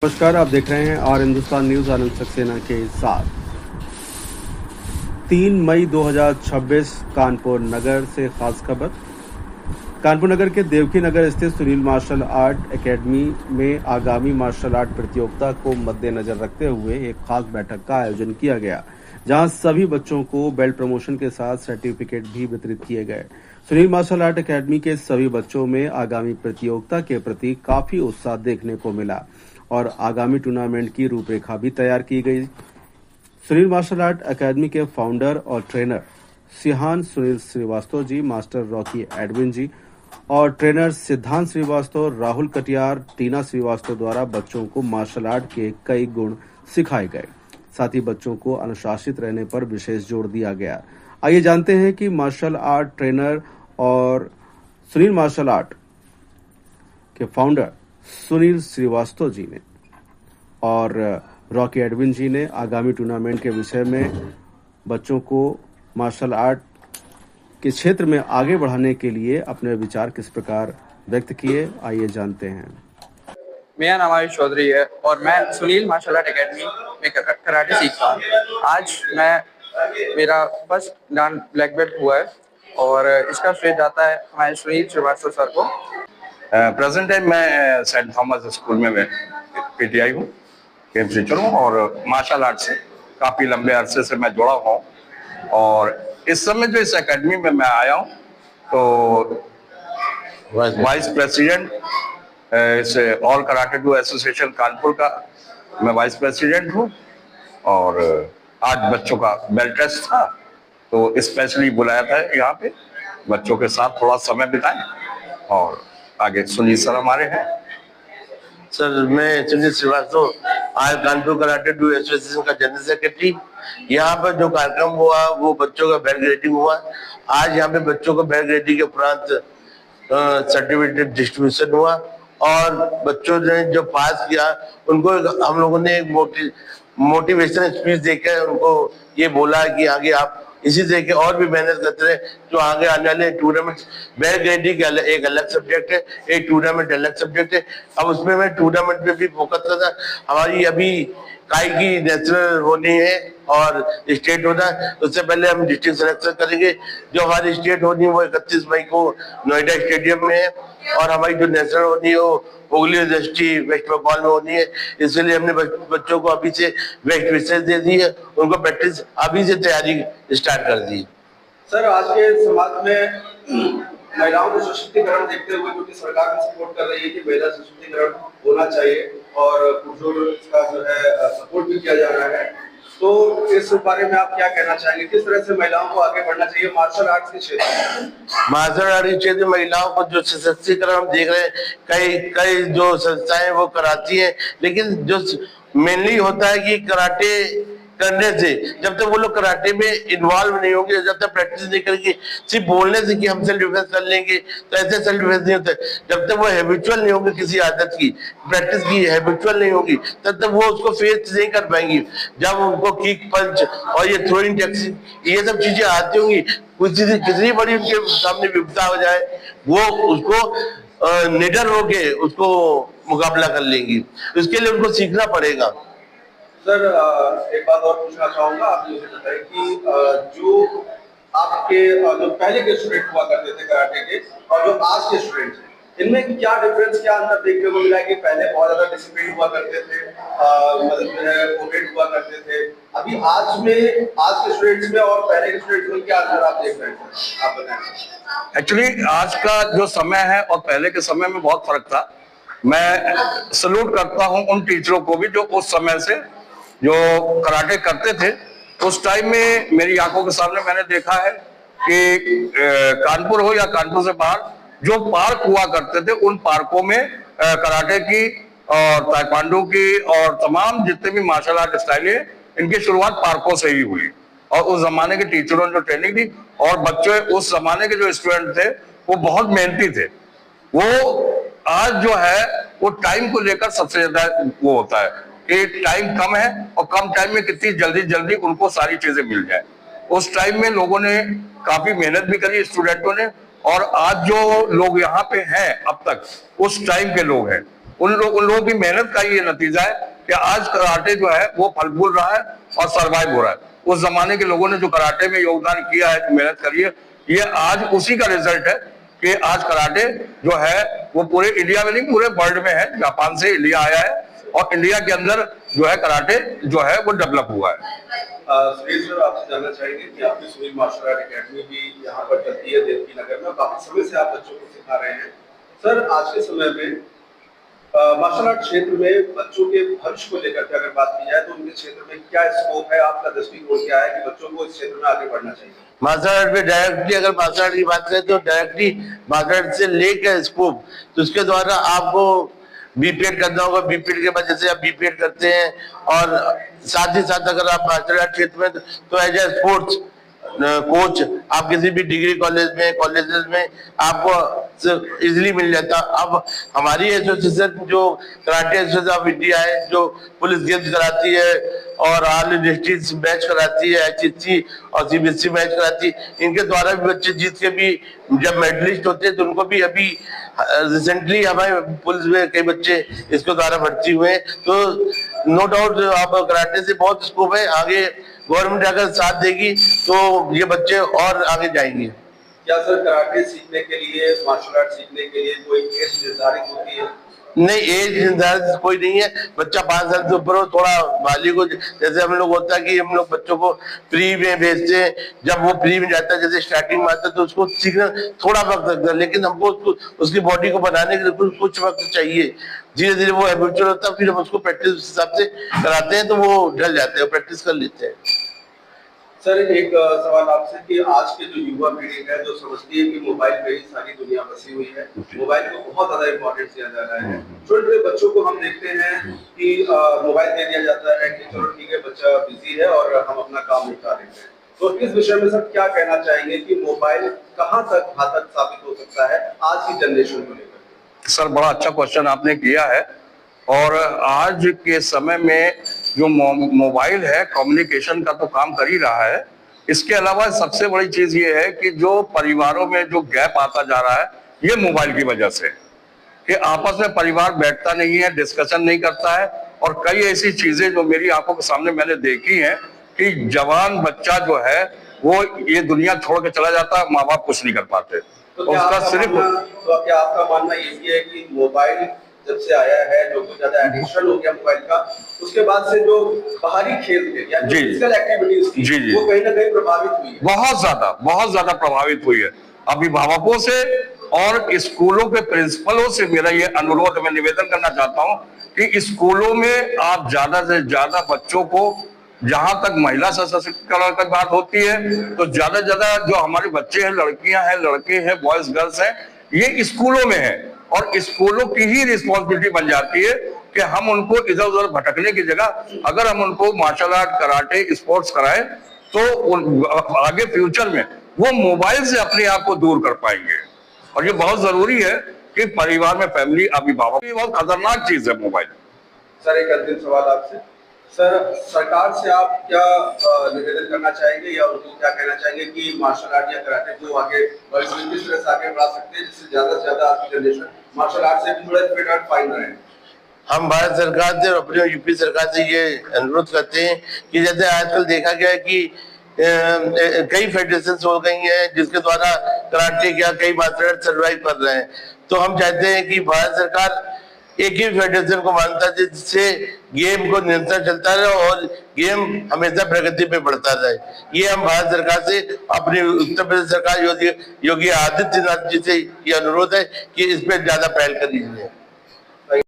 नमस्कार, आप देख रहे हैं और हिंदुस्तान न्यूज आनंद सक्सेना के साथ। 3 मई 2026 कानपुर नगर से खास खबर। कानपुर नगर के देवकी नगर स्थित सुनील मार्शल आर्ट एकेडमी में आगामी मार्शल आर्ट प्रतियोगिता को मद्देनजर रखते हुए एक खास बैठक का आयोजन किया गया, जहां सभी बच्चों को बेल्ट प्रमोशन के साथ सर्टिफिकेट भी वितरित किए गए। सुनील मार्शल आर्ट एकेडमी के सभी बच्चों में आगामी प्रतियोगिता के प्रति काफी उत्साह देखने को मिला और आगामी टूर्नामेंट की रूपरेखा भी तैयार की गई। सुनील मार्शल आर्ट एकेडमी के फाउंडर और trainer Sheehan Sunil Srivastava ji, master Rocky Edwin जी और ट्रेनर सिद्धांत श्रीवास्तव, राहुल कटियार, टीना श्रीवास्तव द्वारा बच्चों को मार्शल आर्ट के कई गुण सिखाए गए। साथ ही बच्चों को अनुशासित रहने पर विशेष जोर दिया गया। आइए जानते हैं कि मार्शल आर्ट ट्रेनर और सुनील मार्शल आर्ट के फाउंडर सुनील श्रीवास्तव जी ने और रॉकी एडविन जी ने आगामी टूर्नामेंट के विषय में बच्चों को मार्शल आर्ट के क्षेत्र में आगे बढ़ाने के लिए अपने विचार किस प्रकार व्यक्त किए, आइए जानते हैं। मेरा नाम आयुष चौधरी है और मैं सुनील मार्शल आर्ट एकेडमी में कराटे सीखता हूँ। आज मेरा फर्स्ट डान ब्लैक बेल्ट हुआ है और इसका श्रेय जाता है हमारे सुनील श्रीवास्तव सर को। प्रेजेंट टाइम मैं सेंट थॉमस स्कूल में पीटीआई हूँ, गेम टीचर हूँ और मार्शल आर्ट से काफ़ी लंबे अरसे से मैं जुड़ा हुआ हूँ। और इस समय जो इस एकेडमी में मैं आया हूँ तो वाइस प्रेसिडेंट इस all karate do association Kanpur का मैं वाइस प्रेसिडेंट हूँ। और आज बच्चों का बेल्ट टेस्ट था तो स्पेशली बुलाया था यहाँ पे बच्चों के साथ थोड़ा समय बिताएं। और आगे सुनील सर हमारे हैं। सर, मैं सुनील श्रीवास्तव, आज कानपुर कराटे डू एसोसिएशन का जनरल सेक्रेटरी। यहाँ पर जो कार्यक्रम हुआ वो बच्चों का बेल्ट ग्रेडिंग हुआ। आज यहाँ पे बच्चों को बेल्ट ग्रेडिंग के उपरांत सर्टिफिकेट डिस्ट्रीब्यूशन हुआ और बच्चों ने जो पास किया उनको हम लोगों ने एक मोटिवेशनल स्पीच देकर उनको ये बोला कि आगे आप इसी तरह के और भी मेहनत करते रहे, जो आगे आने वाले टूर्नामेंट बेल्ट ग्रेडिंग एक अलग सब्जेक्ट है, एक टूर्नामेंट अलग सब्जेक्ट है। अब उसमें मैं टूर्नामेंट पे भी फोकस कर रहा। हमारी अभी काई की नेशनल होनी है और स्टेट होना है, उससे पहले हम डिस्ट्रिक्ट सिलेक्शन करेंगे। जो हमारी स्टेट होनी है वो 31 मई को नोएडा स्टेडियम में है और हमारी जो नेशनल होनी है वो हुगली यूनिवर्सिटी वेस्ट बंगाल में होनी है। इसलिए हमने बच्चों को अभी से वेस्ट विशेष दे दी है, उनको प्रैक्टिस अभी से तैयारी स्टार्ट कर दी। सर, आज के समाज में महिलाओं के सशक्तिकरण देखते हुए जो कि सरकार भी सपोर्ट कर रही है कि महिला सशक्तिकरण होना चाहिए और पुरुषों का जो है सपोर्ट भी किया जा रहा है, तो इस बारे में आप क्या कहना चाहेंगे? किस तरह से महिलाओं को आगे बढ़ना चाहिए मार्शल आर्ट्स के क्षेत्र में? मार्शल आर्ट के क्षेत्र में महिलाओं को जो सशक्तिकरण हम देख रहे हैं, कई जो संस्थाएं वो कराती हैं, लेकिन जो मेनली होता है कि कराटे करने से जब तक वो लोग कराटे में इन्वॉल्व नहीं होंगे, जब तक प्रैक्टिस नहीं करेंगे, सिर्फ बोलने से कि हम सेल्फ डिफेंस कर लेंगे तो ऐसे सेल्फ डिफेंस नहीं होता। जब तक वो हैबिचुअल नहीं होंगे किसी आदत की, प्रैक्टिस की हैबिचुअल नहीं होगी, तब तक वो उसको फेस नहीं कर पाएंगी। जब उनको किक, पंच और ये थ्रोइंग टेक्निक ये सब चीजें आती होंगी, कितनी बड़ी उनके सामने विपदा हो जाए वो उसको निडर होके उसको मुकाबला कर लेंगी। उसके लिए उनको सीखना पड़ेगा। सर, एक बात और पूछना चाहूंगा, आप मुझे बताइए कि जो आपके जो पहले के स्टूडेंट हुआ करते थे कराटे के और जो आज के स्टूडेंट हैं, इनमें क्या डिफरेंस, क्या अंतर देखने को मिला है? कि पहले बहुत ज्यादा डिसिप्लिन हुआ करते थे, मतलब जो है कोऑपरेट हुआ करते थे, अभी आज के स्टूडेंट्स में और पहले के स्टूडेंट्स में क्या अंतर आप देख रहे हैं? आप बताएं। एक्चुअली आज का जो समय है और पहले के समय में बहुत फर्क था। मैं सल्यूट करता हूं उन टीचरों को भी जो उस समय से जो कराटे करते थे। उस टाइम में मेरी आंखों के सामने मैंने देखा है कि कानपुर हो या कानपुर से बाहर जो पार्क हुआ करते थे उन पार्कों में कराटे की और ताइक्वांडो की और तमाम जितने भी मार्शल आर्ट स्टाइल है इनकी शुरुआत पार्कों से ही हुई। और उस जमाने के टीचरों ने जो ट्रेनिंग दी और बच्चे उस जमाने के जो स्टूडेंट थे वो बहुत मेहनती थे। वो आज जो है वो टाइम को लेकर सबसे ज्यादा वो होता है कि टाइम कम है और कम टाइम में कितनी जल्दी जल्दी उनको सारी चीजें मिल जाए। उस टाइम में लोगों ने काफी मेहनत भी करी स्टूडेंटों ने, और आज जो लोग यहाँ पे हैं अब तक उस टाइम के लोग हैं। उन लोगों की मेहनत का ये नतीजा है कि आज कराटे जो है वो फल फूल रहा है और सरवाइव हो रहा है। उस जमाने के लोगों ने जो कराटे में योगदान किया है, जो मेहनत करी है, ये आज उसी का रिजल्ट है कि आज कराटे जो है वो पूरे इंडिया में नहीं, पूरे वर्ल्ड में है। जापान से इंडिया आया है और इंडिया के अंदर जो है कराटे जो है वो डेवलप हुआ है। सुनील सर, आपसे जानना चाहेंगे कि आपकी सुनील मार्शल आर्ट एकेडमी भी यहाँ पर चलती है देवकी नगर में, काफी समय से आप बच्चों को सिखा रहे हैं। सर, आज के समय में मार्शल आर्ट क्षेत्र में बच्चों के भविष्य को लेकर के अगर बात की जाए तो उनके क्षेत्र में क्या स्कोप है, आपका दृष्टिकोण क्या है कि बच्चों को इस क्षेत्र में आगे बढ़ना चाहिए? मार्शल आर्ट में डायरेक्टली अगर मार्शल आर्ट की बात करें तो डायरेक्टली मार्शल आर्ट से लेकर स्कोप, तो उसके द्वारा आपको बीपीएड करना होगा। बीपीएड के बाद जैसे आप बीपीएड करते हैं और साथ ही साथ अगर आप मार्शल आर्ट क्षेत्र में तो एज ए स्पोर्ट्स कोच आप किसी भी डिग्री कॉलेजेस में आपको इजीली मिल जाता। अब हमारी एसोसिएशन जो कराटे एसोसिएशन ऑफ इंडिया है, जो पुलिस गेम्स कराती है और ऑल डिस्ट्रिक्ट मैच कराती है, एचएससी और सीबीएसई मैच कराती है, इनके द्वारा भी बच्चे जीत के भी जब मेडलिस्ट होते हैं तो उनको भी अभी रिसेंटली हमारे पुलिस में कई बच्चे इसके द्वारा भर्ती हुए। तो नो डाउट आप कराटे से बहुत स्कोप है, आगे गवर्नमेंट अगर साथ देगी तो ये बच्चे और आगे जाएंगे। क्या सर कराटे सीखने के लिए, मार्शल आर्ट सीखने के लिए कोई एज निर्धारित होती है? नहीं, एज निर्धारित कोई नहीं है। बच्चा 5 साल से ऊपर हो, थोड़ा बालिग हो, जैसे हम लोग होता है कि हम लोग बच्चों को प्री में भेजते हैं, जब वो प्री में जाता है, जैसे स्टार्टिंग में आता है तो उसको सीखना थोड़ा वक्त लगता है, लेकिन हमको उसकी बॉडी को बनाने के लिए कुछ वक्त चाहिए। धीरे धीरे वो हैबिचुअल होता है, फिर हम उसको प्रैक्टिस हिसाब से कराते हैं तो वो ढल जाते हैं, प्रैक्टिस कर लेते हैं। सर, एक सवाल आपसे कि आज के जो युवा पीढ़ी है जो समझती है कि मोबाइल पे ही सारी दुनिया बसी हुई है, मोबाइल को बहुत ज्यादा इंपॉर्टेंस दिया जा रहा है। छोटे बच्चों को हम देखते हैं कि मोबाइल दे दिया जाता है कि चलो ठीक है, बच्चा बिजी है और हम अपना काम निपटा लेते हैं। तो इस विषय में सर क्या कहना चाहेंगे कि मोबाइल कहाँ तक घातक साबित हो सकता है आज की जनरेशन को लेकर? सर, बड़ा अच्छा क्वेश्चन आपने किया है। और आज के समय में जो मोबाइल है कम्युनिकेशन का तो काम कर ही रहा है, इसके अलावा सबसे बड़ी चीज ये है कि जो परिवारों में जो गैप आता जा रहा है ये मोबाइल की वजह से, कि आपस में परिवार बैठता नहीं है, डिस्कशन नहीं करता है। और कई ऐसी चीजें जो मेरी आंखों के सामने मैंने देखी हैं कि जवान बच्चा जो है वो ये दुनिया छोड़ के चला जाता है, माँ बाप कुछ नहीं कर पाते। तो क्या आपका मानना ये है कि मोबाइल जब से आया है, जो कुछ ज्यादा एडिक्शन हो गया मोबाइल का, उसके बाद से जो बाहरी खेल थे या फिजिकल एक्टिविटीज थी वो कहीं ना कहीं प्रभावित हुई है? बहुत ज्यादा प्रभावित हुई है। अभिभावकों से और स्कूलों के प्रिंसिपलों से मेरा ये अनुरोध, मैं निवेदन करना चाहता हूँ कि स्कूलों में आप ज्यादा से ज्यादा बच्चों को, जहां तक महिला सशक्तिकरण की बात होती है तो ज्यादा से ज्यादा जो हमारे बच्चे हैं, लड़कियां हैं, लड़के हैं, बॉयज गर्ल्स हैं, ये स्कूलों में है। और स्कूलों की ही रिस्पॉन्सिबिलिटी बन जाती है कि हम उनको इधर उधर भटकने की जगह अगर हम उनको मार्शल आर्ट, कराटे, स्पोर्ट्स कराएं तो आगे फ्यूचर में वो मोबाइल से अपने आप को दूर कर पाएंगे। और ये बहुत जरूरी है कि परिवार में फैमिली, अभिभावक, ये बहुत खतरनाक चीज है मोबाइल। सर, एक अंतिम सवाल आपसे। सर, सरकार से आप क्या निवेदन करना चाहेंगे या उनको क्या कहना चाहेंगे कि मार्शल आर्ट या कराटे को आगे भविष्य में किस तरह से आगे बढ़ा सकते हैं जिससे ज्यादा से ज्यादा आपकी जनरेशन मार्शल आर्ट से भी जुड़े फिट और फाइन रहे? हम भारत सरकार से और अपने यूपी सरकार से ये अनुरोध करते हैं कि जैसे आजकल देखा गया है कि कई फेडरेशन हो गई हैं जिसके द्वारा कराटे क्या कई मार्शल आर्ट सर्वाइव कर रहे हैं। तो हम चाहते हैं कि भारत सरकार एक ही फेडरेशन को मानता है जिससे गेम को निरंतर चलता रहे और गेम हमेशा प्रगति पे बढ़ता रहे। ये हम भारत सरकार से, अपनी उत्तर प्रदेश सरकार योगी आदित्यनाथ जी से ये अनुरोध है कि इस पे ज्यादा पहल करी जाए।